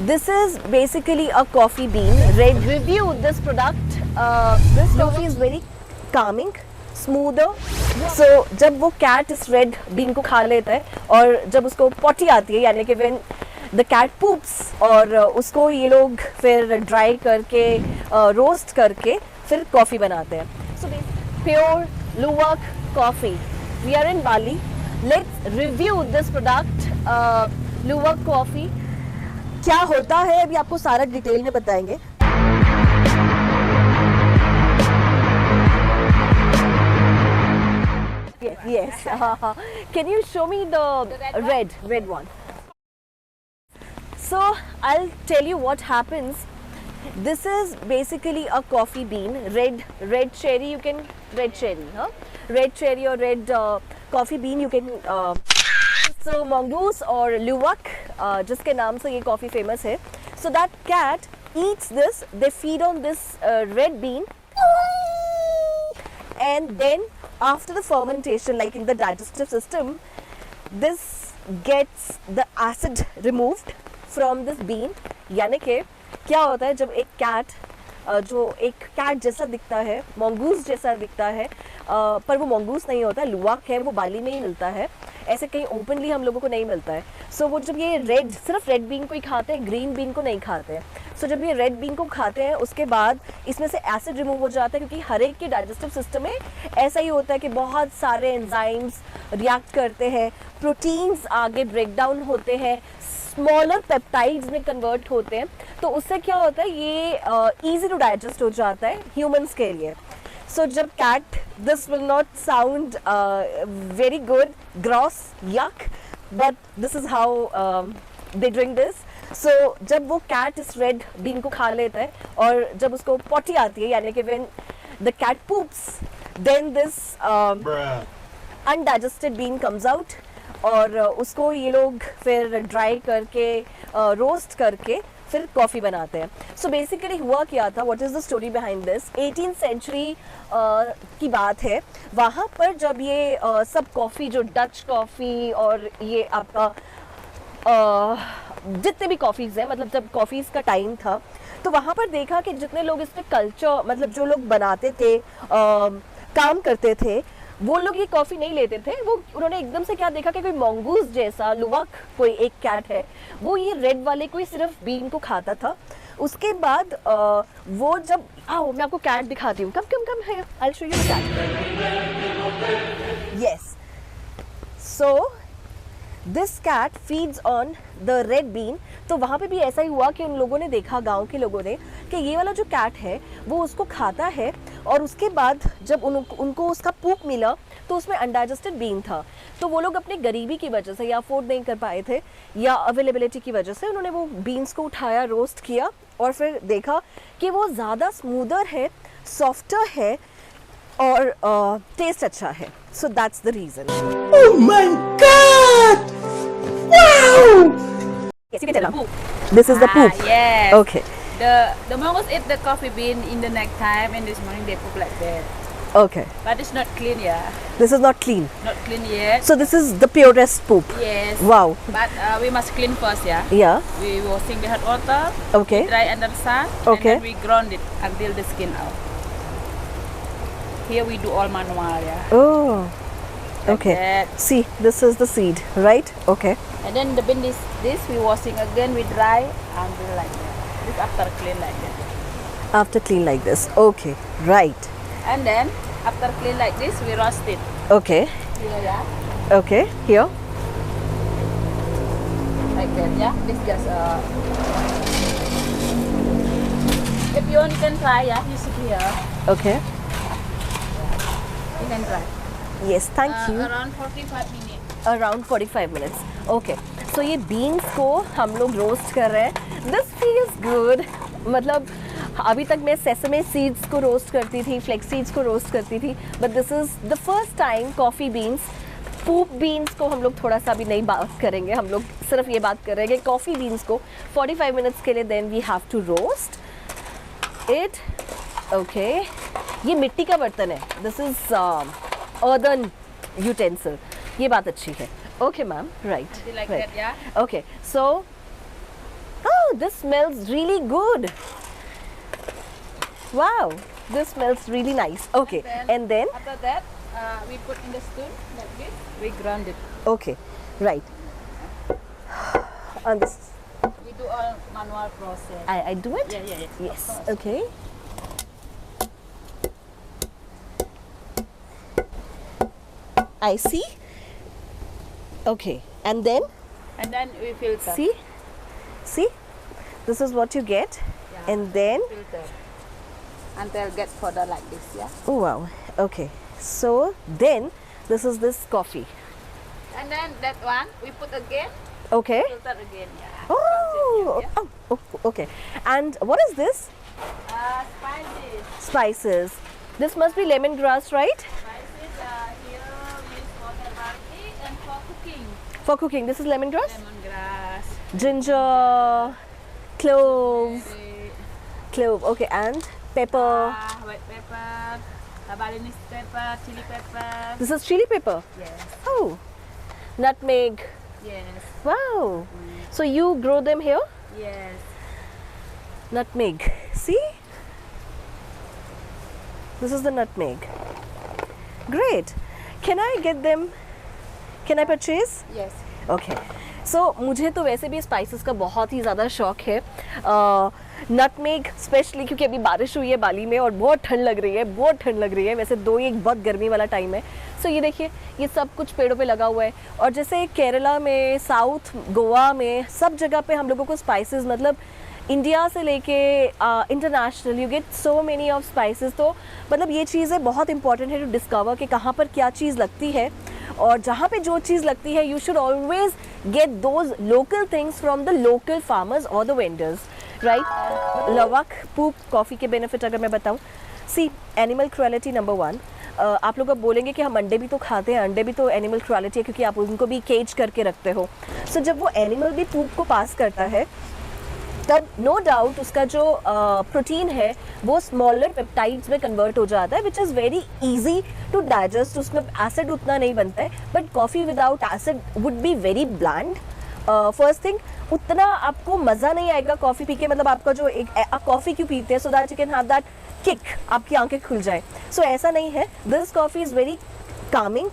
This is basically a coffee bean. Red review this product. This coffee is very calming, smoother. So जब वो cat इस red bean को खा लेता है और जब उसको potty आती है यानी कि when the cat poops और उसको ये लोग फिर dry करके roast करके फिर coffee बनाते हैं. So pure luwak coffee. We are in Bali. Let's review this product. Luwak coffee. क्या होता है अभी आपको सारा डिटेल में बताएंगे. Yes. Can you show me the red one? So I'll tell you what happens. This is basically a coffee bean. Red cherry. You can red cherry or red coffee bean. You can. So mongoose और luwak, जिसके नाम से ये coffee famous है. So that cat eats this. They feed on this red bean, and then after the fermentation, like in the digestive system, this gets the acid removed from this bean. यानी कि क्या होता है जब एक cat जो एक कैट जैसा दिखता है, मंगूस जैसा दिखता है, पर वो मंगूस नहीं होता, लुवाक है, वो बाली में ही मिलता है, ऐसे कहीं ओपनली हम लोगों को नहीं मिलता है. सो वो जब ये सिर्फ रेड बीन को ही खाते हैं, ग्रीन बीन को नहीं खाते हैं. सो जब ये रेड बीन को खाते हैं उसके बाद इसमें से एसिड रिमूव हो जाता है, क्योंकि हर एक के डाइजेस्टिव सिस्टम में ऐसा ही होता है कि बहुत सारे एंजाइम्स रिएक्ट करते हैं, प्रोटीन्स आगे ब्रेक डाउन होते हैं, स्मॉलर पेप्टाइड्स में कन्वर्ट होते हैं. तो उससे क्या होता है, ये इजी टू डाइजेस्ट हो जाता है ह्यूमंस के लिए. सो जब cat, this will not sound very good, gross, yuck, but this is how they drink this. So जब वो कैट इस रेड बीन को खा लेता है और जब उसको पॉटी आती है यानी कि when the cat poops, then this undigested bean comes out और उसको ये लोग फिर ड्राई करके रोस्ट करके फिर कॉफ़ी बनाते हैं. सो बेसिकली हुआ क्या था, what is the story behind this, 18th century की बात है. वहाँ पर जब ये सब कॉफ़ी, जो डच कॉफ़ी और ये आपका जितने भी कॉफ़ीज़ हैं, मतलब जब कॉफ़ीज़ का टाइम था तो वहाँ पर देखा कि जितने लोग इसमें कल्चर, मतलब जो लोग बनाते थे, काम करते थे, वो लोग ये कॉफ़ी नहीं लेते थे. उन्होंने एकदम से क्या देखा कि कोई मंगूस जैसा, लुवक कोई एक कैट है, वो ये रेड वाले को ही सिर्फ बीन को खाता था. उसके बाद वो जब, आओ मैं आपको कैट दिखाती हूँ, कम है, I show you cat. Yes, so this cat feeds on the red bean. तो वहाँ पे भी ऐसा ही हुआ कि उन लोगों ने देखा, गांव के लोगों ने, कि ये वाला जो कैट है वो उसको खाता है और उसके बाद जब उनको उसका पूप मिला तो उसमें अनडाइजेस्टेड बीन था. तो वो लोग अपनी गरीबी की वजह से, या अफोर्ड नहीं कर पाए थे, या अवेलेबिलिटी की वजह से, उन्होंने वो बीन्स को उठाया, रोस्ट किया और फिर देखा कि वो ज़्यादा स्मूदर है, सॉफ्टर है और टेस्ट अच्छा है. So that's the reason. Oh my God! Wow! Yes, you can tell them. This is the poop. Yes. Okay. The mongoose eat the coffee bean in the night time, and this morning they poop like that. Okay. But it's not clean, yeah. This is not clean. Not clean yet. So this is the purest poop. Yes. Wow. But we must clean first, yeah. Yeah. We washing the hot water. Okay. Dry under the sun. Okay. And then we ground it until the skin out. Here we do all manual, yeah. Oh. Like Okay. that. See, this is the seed, right? Okay. And then the bean is this. We washing again. We dry until like that. This after clean like that. After clean like this. Okay. Right. And then after clean like this, we roast it. Okay. Here, yeah. Okay. Here. Like that, yeah. This just if you want, you can try, yeah. You sit here. Okay. You can try. Yes. Thank you. Around 45 minutes. Around 45 minutes. Okay. So ये beans को हम लोग roast कर रहे हैं. This feels good. मतलब अभी तक मैं सेसमे सीड्स को रोस्ट करती थी, फ्लेक्स सीड्स को रोस्ट करती थी, but this is the first time coffee beans, poop beans को हम लोग थोड़ा सा भी नहीं बात करेंगे. हम लोग सिर्फ ये बात कर रहे हैं कि कॉफ़ी बीन्स को 45 मिनट्स के लिए then we have to roast it. Okay. ये मिट्टी का बर्तन है. This is earthen utensil. ये बात अच्छी है. Okay, ma'am. Right. Like right. that, yeah. Okay. So, oh, this smells really good. Wow, this smells really nice. Okay, and then after that, we put in the spoon like this. We ground it. okay, right. And this, We do all manual process. I do it. Yeah. Yes. Of course. Okay. I see. Okay, and then And then we filter. see, this is what you get, Yeah. and then Filter. Until get powder like this, yeah. oh wow. Okay, so then this is this coffee. And then that one we put again, Okay. filter again, yeah. Oh, Yeah. oh, okay. And what is this? Spices. Spices. This must be lemongrass, right? Spices here means for the garlic and for cooking. For cooking, this is lemongrass. Lemongrass. Ginger, clove, eh, clove. Okay, and pepper. White pepper, Balinese pepper, chili pepper. This is chili pepper. Yes. Oh, nutmeg. Yes. Wow. So you grow them here? Yes. Nutmeg. See? This is the nutmeg. Great. Can I get them? Can I purchase? Yes. Okay so मुझे तो वैसे भी spices का बहुत ही ज़्यादा शौक है nutmeg specially क्योंकि अभी बारिश हुई है बाली में और बहुत ठंड लग रही है वैसे दो एक बहुत गर्मी वाला टाइम है सो ये देखिए ये सब कुछ पेड़ों पे लगा हुआ है और जैसे केरला में साउथ गोवा में सब जगह पे हम लोगों को स्पाइसेस मतलब इंडिया से लेके international you get so many of spices तो मतलब ये चीज़ें बहुत इंपॉर्टेंट है टू डिस्कवर कि कहाँ पर क्या चीज़ लगती है और जहाँ पे जो चीज़ लगती है you should always get those local things from the local farmers और the vendors right luwak poop coffee के बेनिफिट अगर मैं बताऊँ सी एनिमल क्रुएलिटी नंबर 1 आप लोग अब बोलेंगे कि हम अंडे भी तो खाते हैं अंडे भी तो एनिमल क्रुएलिटी है क्योंकि आप उनको भी केज करके रखते हो सो जब वो एनिमल भी पूप को पास करता है तब नो डाउट उसका जो प्रोटीन है वो स्मॉलर पेप्टाइड्स में कन्वर्ट हो जाता है which is very easy to digest उसमें एसिड उतना नहीं बनता है but coffee without acid would be very bland first thing उतना आपको मज़ा नहीं आएगा कॉफ़ी पी के मतलब आपका जो एक आप कॉफ़ी क्यों पीते हैं so that you can have that kick आपकी आंखें खुल जाए सो ऐसा नहीं है this coffee is very Kameng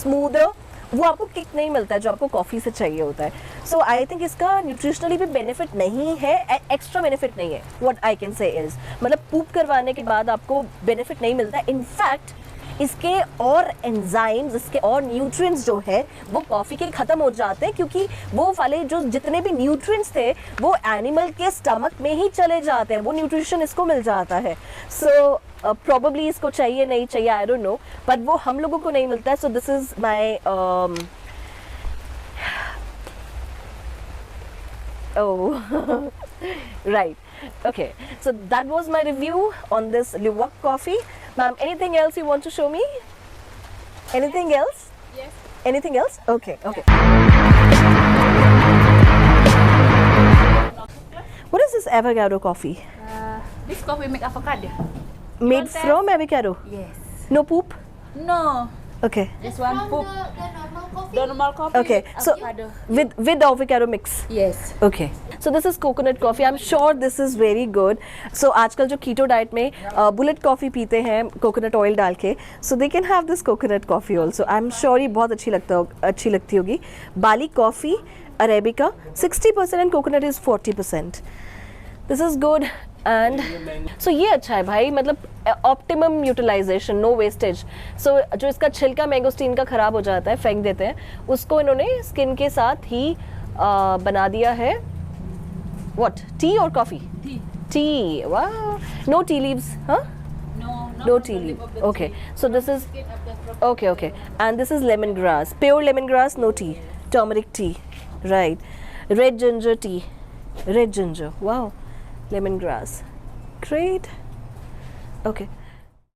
smoother वो आपको किक नहीं मिलता है जो आपको कॉफ़ी से चाहिए होता है सो आई थिंक इसका न्यूट्रिशनली भी बेनिफिट नहीं है एक्स्ट्रा बेनिफिट नहीं है what I can say is मतलब पूप करवाने के बाद आपको बेनिफिट नहीं मिलता है इनफैक्ट इसके और एंजाइम्स इसके और न्यूट्रिएंट्स जो है वो कॉफ़ी के ख़त्म हो जाते हैं क्योंकि वो वाले जो जितने भी न्यूट्रिएंट्स थे वो एनिमल के स्टमक में ही चले जाते हैं वो न्यूट्रिशन इसको मिल जाता है सो प्रॉबली इसको चाहिए नहीं चाहिए आई डोंट नो बट वो हम लोगों को नहीं मिलता है so this is my oh right okay so that was my review on this Luwak coffee ma'am anything else you want to show me anything else Yes. anything else okay what is this avocado coffee This coffee make avocado. made Want from avocado Yes. no poop No. okay This one poop. The normal coffee. okay so avocado. with avocado mix Yes. okay so this is coconut coffee I'm sure this is very good so आजकल जो keto diet में bullet coffee पीते हैं coconut oil डाल के so they can have this coconut coffee also I'm sure ये बहुत अच्छी लगती होगी Bali coffee arabica 60% and coconut is 40% this is good and so ये अच्छा है भाई मतलब optimum utilization no wastage so जो इसका छिलका मैंगोस्टीन का ख़राब हो जाता है फेंक देते हैं उसको इन्होंने स्किन के साथ ही बना दिया है व्हाट टी और कॉफ़ी टी वाह नो टी लीव्स हाँ no tea leaf okay so this is okay and this is lemongrass pure lemongrass no tea turmeric tea right red ginger wow lemongrass great okay